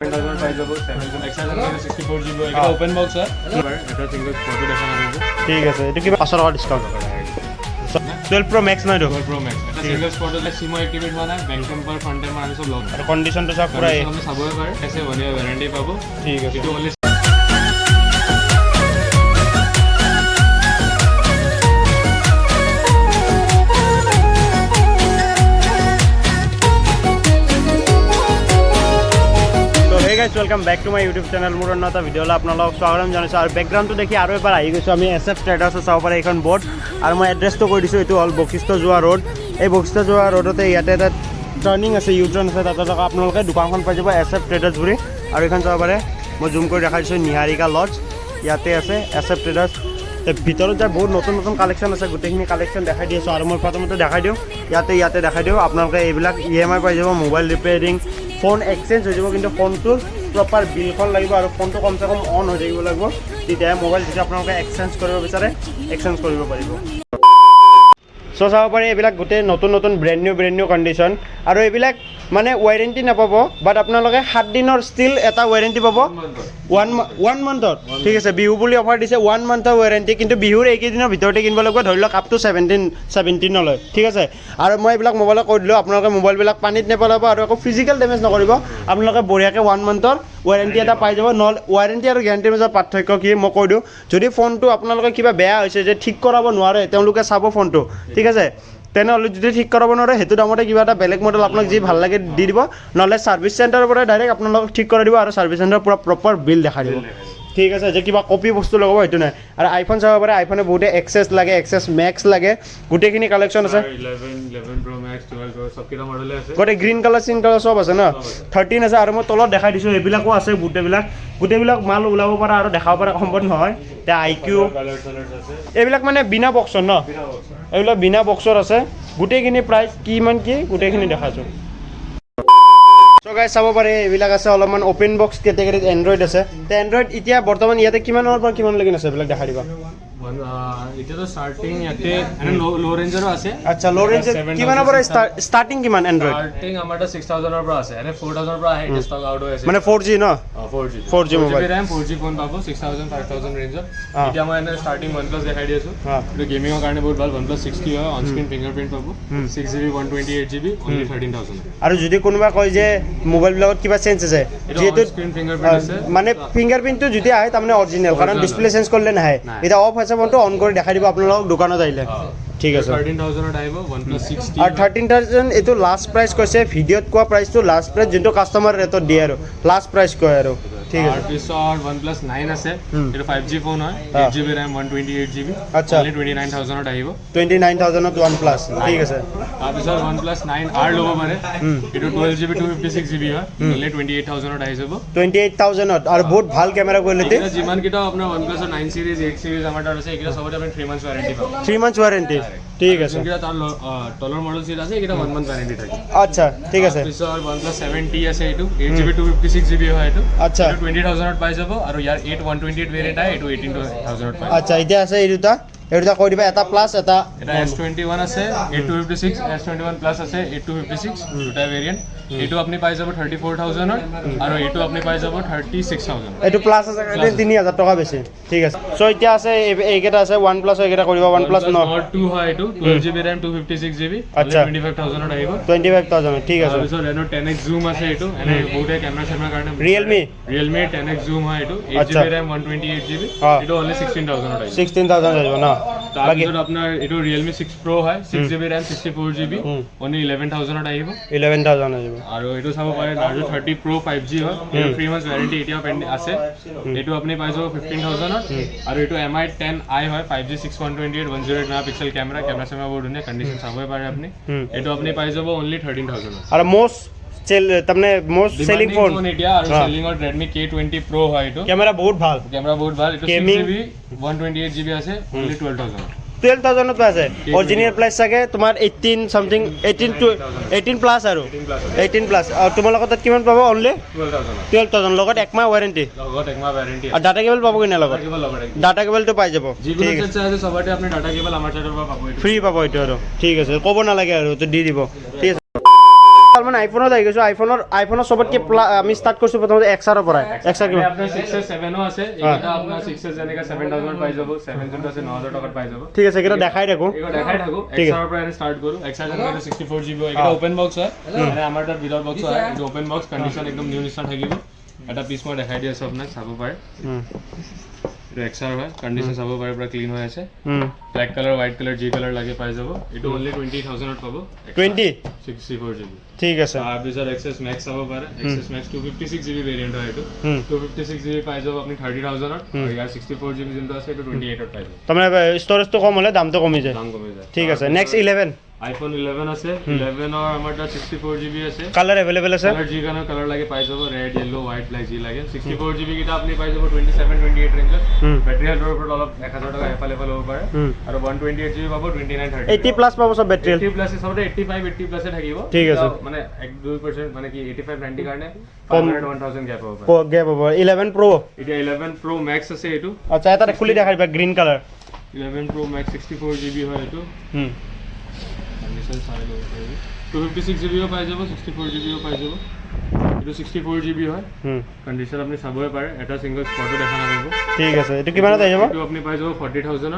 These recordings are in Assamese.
ओपन बॉक्स है এটা সিঙ্গেল ফটো দেখা আছে ঠিক আছে এটা কি 500 টাকা ডিসকাউন্ট 12 Pro Max না 12 Pro Max এটা সিঙ্গেল ফটো লে সিমো অ্যাক্টিভেট মানে ব্যাক টেম্পার ফ্রন্ট টেম্পার আমি সব লক আর কন্ডিশন তো সব পুরো আমি সবই পারে এসে 1 ইয়ার ওয়ারেন্টি পাবো ঠিক আছে এটা only guys welcome back to my YouTube channel মোৰ নতুন ভিডিঅ'লৈ আপোনালোকক স্বাগতম জনাইছোঁ আৰু বেকগ্ৰাউণ্ডটো দেখি আৰু এবাৰ আহি গৈছোঁ আমি SF ট্ৰেডাৰ্ছৰ চাব পাৰে এইখন বৰ্ড আৰু মই এড্ৰেছটো কৈ দিছোঁ এইটো হ'ল বশিষ্ঠ যোৱা ৰোড এই বশিষ্ঠ যোৱা ৰোডতে ইয়াতে এটা টাৰ্ণিং আছে ইউটাৰ্ণ আছে তাতে আপোনালোকে দোকানখন পাই যাব SF ট্ৰেডাৰ্ছ বুলি আৰু এইখন চাব পাৰে মই জুম কৰি দেখাই দিছোঁ নিহাৰিকা লজ ইয়াতে আছে SF ট্ৰেডাৰ্ছ ভিতৰত যায় বহুত নতুন নতুন কালেকশ্যন আছে গোটেইখিনি কালেকশ্যন দেখাই দি আছোঁ আৰু মই প্ৰথমতে দেখাই দিওঁ ইয়াতে দেখাই দিওঁ আপোনালোকে এইবিলাক EMI পাই যাব মোবাইল ৰিপেয়াৰিং ফোন এক্সচেঞ্জ হৈ যাব কিন্তু ফোনটোৰ প্ৰপাৰ বিলখন লাগিব আৰু ফোনটো কমচে কম অন হৈ থাকিব লাগিব তেতিয়াহে মোবাইল যেতিয়া আপোনালোকে এক্সচেঞ্জ কৰিব বিচাৰে এক্সচেঞ্জ কৰিব পাৰিব চ' চাব পাৰি এইবিলাক গোটেই নতুন নতুন ব্ৰেণ্ড নিউ কণ্ডিশ্যন আৰু এইবিলাক মানে ৱাৰেণ্টি নাপাব বাট আপোনালোকে 7 দিনৰ ষ্টিল এটা ৱাৰেণ্টি পাব 1 মান্থৰ ঠিক আছে বিহু বুলি অফাৰ দিছে 1 মান্থৰ ৱাৰেণ্টি কিন্তু বিহুৰ এইকেইদিনৰ ভিতৰতে কিনিব লাগিব ধৰি লওক আপ টু 17 লৈ ঠিক আছে আৰু মই এইবিলাক মোবাইলত কৈ দিলোঁ আপোনালোকে মোবাইলবিলাক পানীত নেপেলাব আৰু একো ফিজিকেল ডেমেজ নকৰিব আপোনালোকে বঢ়িয়াকৈ 1 মান্থৰ ৱাৰেণ্টি এটা পাই যাব নহ'লে ৱাৰেণ্টি আৰু গেৰাণ্টিৰ মাজত পাৰ্থক্য কি মই কৈ দিওঁ যদি ফোনটো আপোনালোকে কিবা বেয়া হৈছে যে ঠিক কৰাব নোৱাৰে তেওঁলোকে চাব ফোনটো ঠিক আছে তেনেহ'লে যদি ঠিক কৰাব নোৱাৰে সেইটো দামতে কিবা এটা বেলেগ মডেল আপোনাক যি ভাল লাগে দি দিব নহ'লে ছাৰ্ভিচ চেণ্টাৰৰ পৰা ডাইৰেক্ট আপোনালোকক ঠিক কৰাই দিব আৰু ছাৰ্ভিচ চেণ্টাৰৰ পৰা প্ৰপাৰ বিল দেখাই দিব ঠিক আছে যে কিবা কপি বস্তু লগাব সেইটো নাই আৰু আইফোন চাব পাৰে আইফোনে বহুতে এক্সেছ লাগে এক্সেছ মেক্স লাগে গোটেইখিনি কালেকশ্যন আছে 11 Pro Max 12 Pro সব কিটা মডেল আছে গোটেই গ্ৰীণ কালাৰ চিন কালাৰ সব আছে ন 13 আছে আৰু মই তলত দেখাই দিছোঁ এইবিলাকো আছে গোটেইবিলাক মাল ওলাব পৰা আৰু দেখাব পৰা সম্ভৱ নহয় এতিয়া IQ এইবিলাক মানে বিনা বক্সৰ ন এইবিলাক বিনা বক্সৰ আছে গোটেইখিনি প্ৰাইচ কিমান কি গোটেইখিনি দেখাইছোঁ চ' গাইজ চাব পাৰে এইবিলাক আছে অলপমান অপেন বক্স কেটেগৰীত এণ্ড্ৰইড আছে তে এণ্ড্ৰইড এতিয়া বৰ্তমান ইয়াতে কিমানৰ পৰা কিমানলৈকে আছে এইবিলাক দেখাই দিবা এটা তো স্টাৰ্টিং এতে লো ৰেঞ্জেৰও আছে আচ্ছা লো ৰেঞ্জ কিমানৰ পৰা স্টাৰ্টিং কিমান এণ্ড্ৰইড স্টাৰ্টিং আমাৰটা 6000 এৰ পৰা আছে এনে 4000 এৰ পৰা আহে এটা ষ্টক আউট হৈ আছে মানে 4G ন 4G mobile RAM 4G phone পাবো 6000 5000 ৰেঞ্জত এতিয়া মই এনে স্টাৰ্টিং OnePlus দেখাই দি আছো এটা গেমিংৰ কাৰণে বহুত ভাল OnePlus 60 হয় অন স্ক্ৰিন ফিংগাৰপ্ৰিন্ট পাবো 6GB 128GB only 13000 আৰু যদি কোনোবা কয় যে মোবাইল বিলাকত কিবা চেঞ্জ আছে যেটো স্ক্ৰিন ফিংগাৰপ্ৰিন্ট আছে মানে ফিংগাৰপ্ৰিন্টটো যদি আহে তাৰমানে অৰিজিনাল কাৰণ ডিসপ্লে চেঞ্জ কৰিলে নাহে এটা অফ আছে ফোনটো অন কৰি দেখাই দিব আপোনালোক দোকানত আহিলে ঠিক আছে 13000 ত আহিব OnePlus 60 আৰু 13000 এটো লাষ্ট প্ৰাইস কৈছে ভিডিঅ'ত কোৱা প্ৰাইসটো লাষ্ট প্ৰাইস যোনটো কাস্টমাৰ ৰেটত দিয়ে আৰু লাষ্ট প্ৰাইস কয় আৰু ঠিক আছে পিছত OnePlus 9 আছে এটো 5G ফোন হয় 8GB RAM 128GB আচ্ছা only 29000 ত আহিব 29000 ত OnePlus ঠিক আছে তাৰপিছত OnePlus 9R ল'ব পাৰে এটো 12GB 256GB হয় only 28000 ত আহি যাব 28000 ত আৰু বহুত ভাল কেমেৰা কোৱালিটি যিমান কিটা আপোনাৰ OnePlus 9 সিৰিজ 8 সিৰিজ আমাৰ তাত আছে এইকিটা সবতে আপুনি 3 মান্থস ওয়াৰেন্টি পাব 3 মান্থস ওয়াৰেন্টি ঠিক আছে যিকিটা তাৰ তলৰ মডেল সিট আছে এইকিটা 1 মান্থ ওয়ারেন্টি থাকে আচ্ছা ঠিক আছে পিছত OnePlus 7T আছে এইটো 8GB 256GB হয় এইটো আচ্ছা 20000 ত পাই যাব আৰু ইয়াৰ 8128 ভেৰিয়েন্ট আছে এইটো 18000 ত পাই আচ্ছা এতিয়া আছে এই দুটা কৈ দিবা এটা প্লাস এটা S21 আছে 8256 S21 প্লাস আছে 8256 দুটা ভেৰিয়েন্ট এইটো আপুনি পাই যাব 34000 আৰু এইটো আপুনি পাই যাব 36000 এইটো প্লাস আছে 3000 টকা বেছি ঠিক আছে সো এতিয়া আছে এইকেটা আছে OnePlus এইকেটা কৰিবা OnePlus Nord 2 হয় এইটো 12GB RAM 256GB আচ্ছা 25000 ত আহিব 25000 ঠিক আছে তাৰপিছত Reno 10x zoom আছে এইটো এনে বহুতে কেমেৰা কাৰণে Realme 10x zoom হয় এইটো 8GB RAM 128GB এইটো only 16000 ত আহিব 16000 আহিব না তাৰপিছত আপোনাৰ এইটো Realme 6 Pro হয় 6GB RAM 64GB only 11000 ত আহিব 11000 আহিব আৰু এইটো চাব পাৰে Narzo 30 Pro 5G হয় এইটো 3 মান্থস ওয়াৰেন্টি এতিয়া আছে এইটো আপুনি পাই যাব 15000 আৰু এইটো MI 10i হয় 5G 6128 108 মেগাপিক্সেল কেমেৰা চেমেৰা বহুত ধুনীয়া কন্ডিশন চাবই পাৰে আপুনি এইটো আপুনি পাই যাব only 13000 আৰু মোস্ট সেলিং ফোন এতিয়া আৰু সেলিংৰ Redmi K20 Pro হয় এইটো কেমেৰা বহুত ভাল এইটো 6GB 128GB আছে only 12000 ত আছে অৰিজিনাল প্ৰাইস থাকে তোমাৰ 18 সামথিং 18 প্লাস আৰু 18 প্লাস আৰু তোমাৰ লগত কিমান পাব অনলি 12000 লগত একমাহ ওয়াৰেন্টি আৰু ডাটা কেবল পাব কিনা লগত ডাটা কেবলটো পাই যাব ঠিক আছে সবতে আপুনি ডাটা কেবল আমাৰ সাইডৰ পৰা পাব ফ্ৰী পাব এইটো আৰু ঠিক আছে ক'ব নালাগে আৰু তো দি দিব ঠিক আছে মানে আইফোনত আহি গৈছোঁ আইফোনৰ চবতকৈ আমি ষ্টাৰ্ট কৰিছোঁ প্ৰথমতে এক্সাৰৰ পৰাই এক্সাৰ কিমান আপোনাৰ 6s 7ও আছে এইটা আপোনাৰ 6s যেনেকা 7000 পাই যাব 7 যোনটো আছে 9000 টকাত পাই যাব ঠিক আছে এটা দেখাই থাকো এইটো দেখাই থাকো এক্সাৰৰ পৰা ষ্টাৰ্ট কৰো এক্সাৰ যেনেকা 64 GB এটা ওপেন বক্স হয় মানে আমাৰ তাত ভিতৰত বক্স হয় এইটো ওপেন বক্স কন্ডিশন একদম নিউ নিচিনা থাকিব এটা পিস মই দেখাই দি আছো আপোনাক চাব পাৰে এটা এক্সাৰ হয় কন্ডিশন চাব পাৰে পুৰা ক্লিন হৈ আছে black colour white colour G colour লাগে পাই যাব এইটো অনলি 20000 ত পাব 20 64 GB ঠিক আছে তাৰপিছত এক্সেস ম্যাক্স চাব পাৰে এক্সেস ম্যাক্স 256 GB ভেৰিয়েন্ট হয় এইটো 256 GB পাই যাব আপুনি 30000 ত আৰু ইয়াৰ 64 GB যোনটো আছে এইটো 28 ত পাই যাব তাৰমানে ষ্টৰেজটো কম হ'লে দামটো কমি যায় দাম কমি যায় ঠিক আছে নেক্সট 11 iPhone 11 আছে 11 ৰ আমাৰ তাত 64 GB আছে কালাৰ এভেইলেবল আছে কালাৰ জি কালাৰ লাগে পাই যাব red yellow white black G লাগে 64 GB কিটা আপুনি পাই যাব 27 28 ৰেঞ্জত বেটাৰি হেল্থৰ ওপৰত অলপ 1000 টকা এফালে হ'ব পাৰে আৰু 128 GB পাব 29 30 80 প্লাছ পাব সব বেটাৰি 80 প্লাছ সবতে 85 80 প্লাছ থাকিব ঠিক আছে মানে 1-2% মানে কি 85 90 কাৰণে 500 1000 গ্যাপ হ'ব গ্যাপ হ'ব 11 Pro এটা 11 Pro Max আছে এটো আচ্ছা এটা খুলি দেখাই দিবা green colour 11 Pro Max 64 GB হয় এটো কন্ডিশন চাই লও 256 GB ও পাই যাব 64 GB ও পাই যাব এটো 64 GB হয় কন্ডিশন আপনি চাবই পাৰে এটা সিঙ্গল স্পটও দেখা নাপাব ঠিক আছে এটো কিমানত আহি যাব এটো আপনি পাই যাব 40000 ত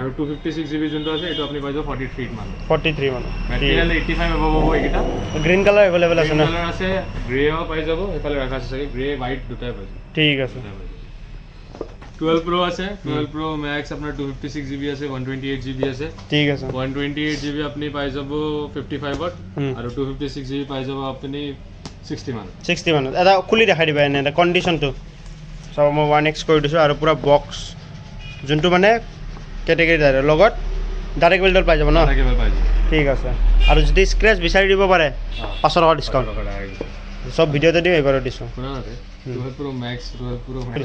আৰু 256 GB যোনটো আছে এটো আপনি পাই যাব 43 মান 43 মান ম্যাটেৰিয়েল 85 হ'ব এইটা গ্ৰীণ কালাৰ अवेलेबल আছে না কালাৰ আছে গ্ৰেও পাই যাব এফালে ৰাখা আছে গ্ৰে হোৱাইট দুটাই পাই যাব ঠিক আছে 12 Pro আছে 12 Pro Max আপনার 256 GB আছে 128 GB আছে ঠিক আছে 128 GB আপনি পাই যাব 55 ত আৰু 256 GB পাই যাব আপনি 60 মান এটা খুলি দেখাই দিবা এনে এটা কন্ডিশনটো সব মই 1x কৰি দিছো আৰু পুৰা বক্স যোনটো মানে ক্যাটাগৰি দাৰ লগত ডাইৰেক্ট বিল্ডৰ পাই যাব না ডাইৰেক্ট বিল্ড পাই যাব ঠিক আছে আৰু যদি স্ক্ৰেচ বিচাৰি দিব পাৰে 500 টকা ডিসকাউন্ট সব ভিডিওতে দিম এবাৰ দিছো শুনা না 12 Pro Max 12 Pro Max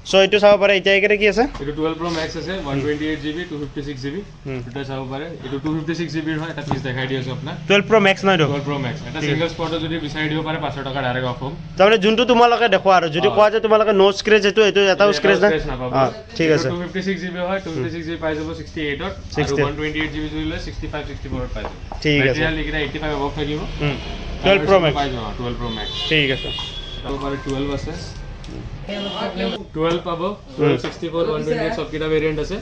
so এটো চাব পাৰে এতিয়া একেৰে কি আছে এটো 12 Pro Max আছে 128 GB 256 GB দুটা চাব পাৰে এটো 256 GB হয় এটা পিস দেখাই দিছো আপোনাক 12 Pro Max নহয় 12 Pro Max এটা সিঙ্গেল স্পট যদি বিচাৰি দিব পাৰে 500 টকা ডাইৰেক্ট অফ তাৰমানে যোনটো তোমালোকে দেখো আৰু যদি কোৱা যে তোমালোকে নো স্ক্ৰেচ এটো এটাও স্ক্ৰেচ না ঠিক আছে 256 GB হয় 256 GB পাই যাব 68 ত আৰু 128 GB যদি লয় 65 64 ত পাই যাব ঠিক আছে ব্যাটাৰি লিখিটা 85 অফ থাকিব 12 Pro Max পাই যাব 12 Pro Max ঠিক আছে তারপরে 12 আছে 12 পাবো 64 128 সব কিটা ভেরিয়েন্ট আছে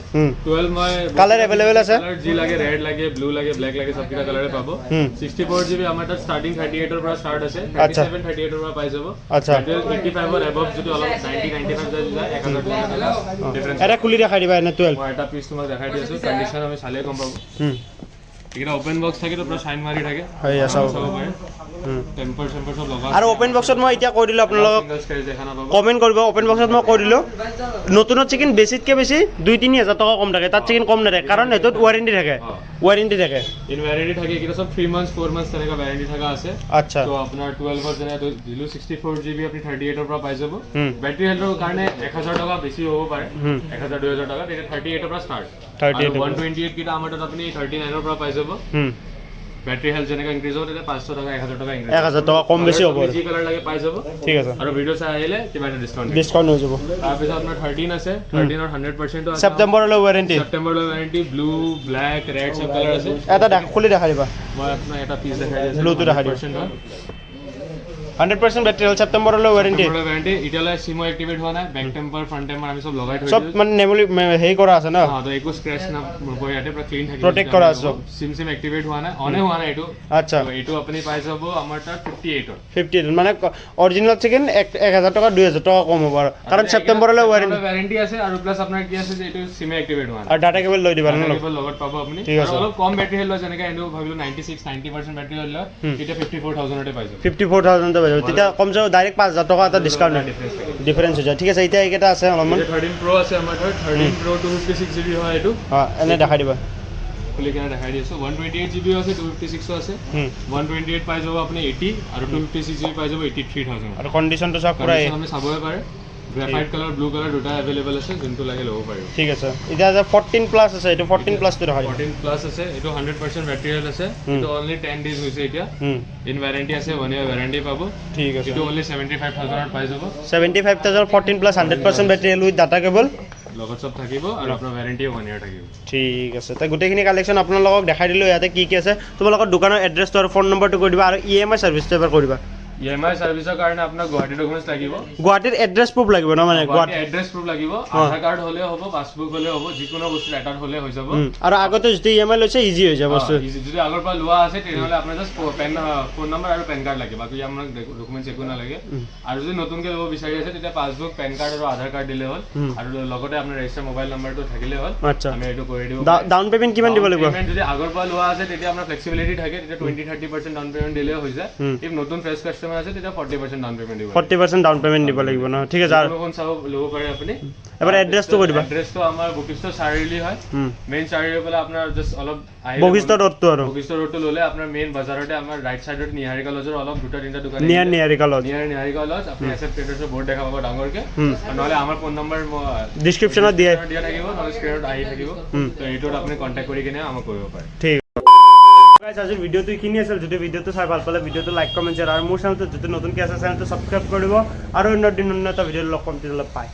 12 মই কালার अवेलेबल আছে কালার জি লাগে রেড লাগে ব্লু লাগে ব্ল্যাক লাগে সব কিটা কালারে পাবো 64 GB আমাৰ তাত স্টাৰ্টিং 38 এৰ পৰা স্টাৰ্ট আছে 37 38 এৰ পৰা পাই যাব আচ্ছা 85 এর above যদি অলপ 90 95 যায় 1000 টাকা ডিফারেন্স এটা খুলি দেখাই দিবা এনে 12 এটা পিস তোমাক দেখাই দিছো কন্ডিশন আমি চালে গম পাবো এটা ওপেন বক্স থাকে তো পুরা শাইন মারি থাকে হয় আসাও পাৰে টেম্পাৰ সব লগা আৰু ওপেন বক্সত মই এতিয়া কৈ দিলো আপোনালোকক কমেন্ট কৰিব ওপেন বক্সত মই কৈ দিলো নতুন চিকেন বেছিতকে বেছি 2-3000 টকা কম থাকে তাত চিকেন কম নাথাকে কাৰণ এটোত ওয়ারেন্টি থাকে ইন ওয়ারেন্টি থাকে কিটা সব 3 মান্থস 4 মান্থস তেনেকা ওয়ারেন্টি থাকা আছে আচ্ছা তো আপোনাৰ 12 ৰ যেনে দিলো 64 GB আপুনি 38 ৰ পৰা পাই যাব ব্যাটাৰি হেল্থৰ কাৰণে 1000 টকা বেছি হ'ব পাৰে 1000 2000 টকা এটা 38 ৰ পৰা স্টাৰ্ট 128 কিটা আমাৰ তাত আপুনি 39 ৰ পৰা পাই যাব ব্যাটারি হেলথ যেনেকা ইনক্রিজ হ'ব তেতিয়া 500 টকা 1000 টকা ইনক্রিজ 1000 টকা কম বেছি হ'ব জি কালার লাগে পাই যাব ঠিক আছে আৰু ভিডিও চাই আহিলে কিবা এটা ডিসকাউন্ট হৈ যাব তাৰপিছত আপোনাৰ 13 আছে 13 ৰ 100% আছে সেপ্টেম্বৰলৈ ওয়াৰেন্টি ব্লু ব্ল্যাক ৰেড সব কালার আছে এটা খুলি দেখাই দিবা মই আপোনাক এটা পিস দেখাই দিছো ব্লুটো দেখাই দিছো 100% ব্যাটারি হেলথ সেপ্টেম্বৰলৈ ওয়াৰেন্টি ইটালে সিমো এক্টিভেট হোৱা নাই ব্যাক টেম্পাৰ ফ্ৰন্ট টেম্পাৰ আমি সব লগাই থৈছো সব মানে নেমলি হেই কৰা আছে না হ্যাঁ তো একো স্ক্ৰ্যাচ না নপয় ইয়াতে পুৰা ক্লিন থাকিব প্ৰটেক্ট কৰা আছে সিম এক্টিভেট হোৱা নাই অনে হোৱা নাই এটো আচ্ছা তো এটো আপুনি পাই যাব আমাৰ তাত 58 মানে অৰিজিনাল চিকেন 1000 টকা 2000 টকা কম হ'ব কাৰণ সেপ্টেম্বৰলৈ ওয়াৰেন্টি আছে আৰু প্লাস আপোনাৰ কি আছে যে এটো সিম এক্টিভেট হোৱা নাই আৰু ডাটা কেবল লৈ দিবা না লগত পাব আপুনি আৰু অলপ কম ব্যাটাৰি হেল যেনেকা এনো ভাবিলো 96-90% ব্যাটাৰি হেল এটা 54000 তে পাই যাব 54000 তেতিয়া কম যাও ডাইৰেক্ট 5000 টকা এটা ডিসকাউন্ট ডিফারেন্স হৈ যায় ঠিক আছে এতিয়া এইকেটা আছে অলপমান 13 Pro আছে আমাৰ তাত 13 Pro 256 GB হয় এটো এনে দেখাই দিবা খুলি কেনে দেখাই দিছো 128 GB আছে 256 আছে 128 পাই যাব আপুনি 80 আৰু 256 GB পাই যাব 83000 আৰু কন্ডিশনটো সব পুৰা আমি চাবই পাৰে গ্ৰাফাইট কালাৰ ব্লু কালাৰ দুটা अवेलेबल আছে যোনটো লাগে ল'ব পাৰিব ঠিক আছে এটা 14 প্লাস আছে এটো 14 প্লাস তো দেখাই 14 প্লাস আছে এটো 100% ব্যাটাৰি হেল আছে এটো অনলি 10 ডেজ হৈছে এতিয়া ইন ওয়াৰেন্টি আছে 1 ইয়াৰ ওয়ারেন্টি পাব ঠিক আছে এটো অনলি 75000 পাই যাব 75000 14 plus 100% battery health with data cable লগত সব থাকিব আৰু আপোনাৰ ওয়াৰেন্টিও 1 ইয়াৰ থাকিব ঠিক আছে তো গোটেইখিনি কালেকশ্যন আপোনালোকক দেখাই দিলোঁ ইয়াতে কি আছে তোমালোকৰ দোকানৰ এড্ৰেছটো আৰু ফোন নম্বৰটো কৈ দিবা আৰু EMI ছাৰ্ভিচটো এবাৰ কৰিবা EMI সাৰ্ভিসৰ কাৰণে আপোনাক গুৱাহাটী ডকুমেন্টস লাগিব গুৱাহাটীৰ এড্ৰেছ প্ৰুফ লাগিব ন মানে গুৱাহাটী এড্ৰেছ প্ৰুফ লাগিব আধাৰ কাৰ্ড হ'লে হ'ব পাছবুক হ'লে হ'ব যিকোনো বস্তু এটাত হ'লে হৈ যাব আৰু আগতে যদি EMI লৈছে ইজি হৈ যাব বস্তু যদি আগৰ পৰা লোৱা আছে তেনেহ'লে আপোনাৰ জাস্ট ফোন নম্বৰ আৰু পেন কাৰ্ড লাগে বাকি আপোনাক ডকুমেন্টস একো নালাগে আৰু যদি নতুনকৈ ল'ব বিচাৰি আছে তেতিয়া পাছবুক পেন কাৰ্ড আৰু আধাৰ কাৰ্ড দিলে হ'ল আৰু লগতে আপোনাৰ ৰেজিষ্টাৰ মোবাইল নম্বৰটো থাকিলে হ'ল আচ্ছা আমি এইটো কৰি দিব ডাউন পেমেন্ট কিমান দিব লাগিব পেমেন্ট যদি আগৰ পৰা লোৱা আছে তেতিয়া আপোনাৰ ফ্লেক্সিবিলিটি থাকে তেতিয়া 20-30% ডাউন পেমেন্ট দিলে হৈ যায় ইফ নতুন ফ্ৰেছ কাস্টমাৰ আছে তেতিয়া 40% ডাউন পেমেন্ট দিব 40% ডাউন পেমেন্ট দিব লাগিব ন ঠিক আছে আৰু কোন চাও ল'ব পাৰে আপুনি এবাৰ এড্ৰেছটো কৈ দিবা এড্ৰেছটো আমাৰ বকিষ্ট চাৰিআলি হয় মেইন চাৰিআলি পৰা আপোনাৰ জাস্ট অলপ বকিষ্ট ৰোডটো আৰু বকিষ্ট ৰোডটো ল'লে আপোনাৰ মেইন বাজাৰতে আমাৰ ৰাইট সাইডত নিহাৰিকা লজৰ অলপ দুটা তিনটা দোকান নিহাৰিকা লজ নিহাৰিকা লজ আপুনি এসএফ ট্ৰেডাৰ্ছৰ বৰ্ড দেখা পাব ডাঙৰকে নহলে আমাৰ ফোন নম্বৰ ডেসক্ৰিপচনত দিয়া থাকিব নহলে স্ক্ৰিনত আহি থাকিব তো এইটোত আপুনি কন্টাক্ট কৰি কিনে আমাক কৰিব পাৰে ঠিক গাইস আজিৰ ভিডিওটো এইখিনি আছিল যদি ভিডিওটো চাই ভাল পালে ভিডিওটো লাইক কমেন্ট শ্বেয়াৰ আৰু মোৰ চেনেলটো যদি নতুনকৈ আছে চেনেলটো সাবস্ক্ৰাইব কৰি দিব আৰু অন্য দিন অন্য এটা ভিডিঅ' লগ পাম তেতিয়ালৈ পাই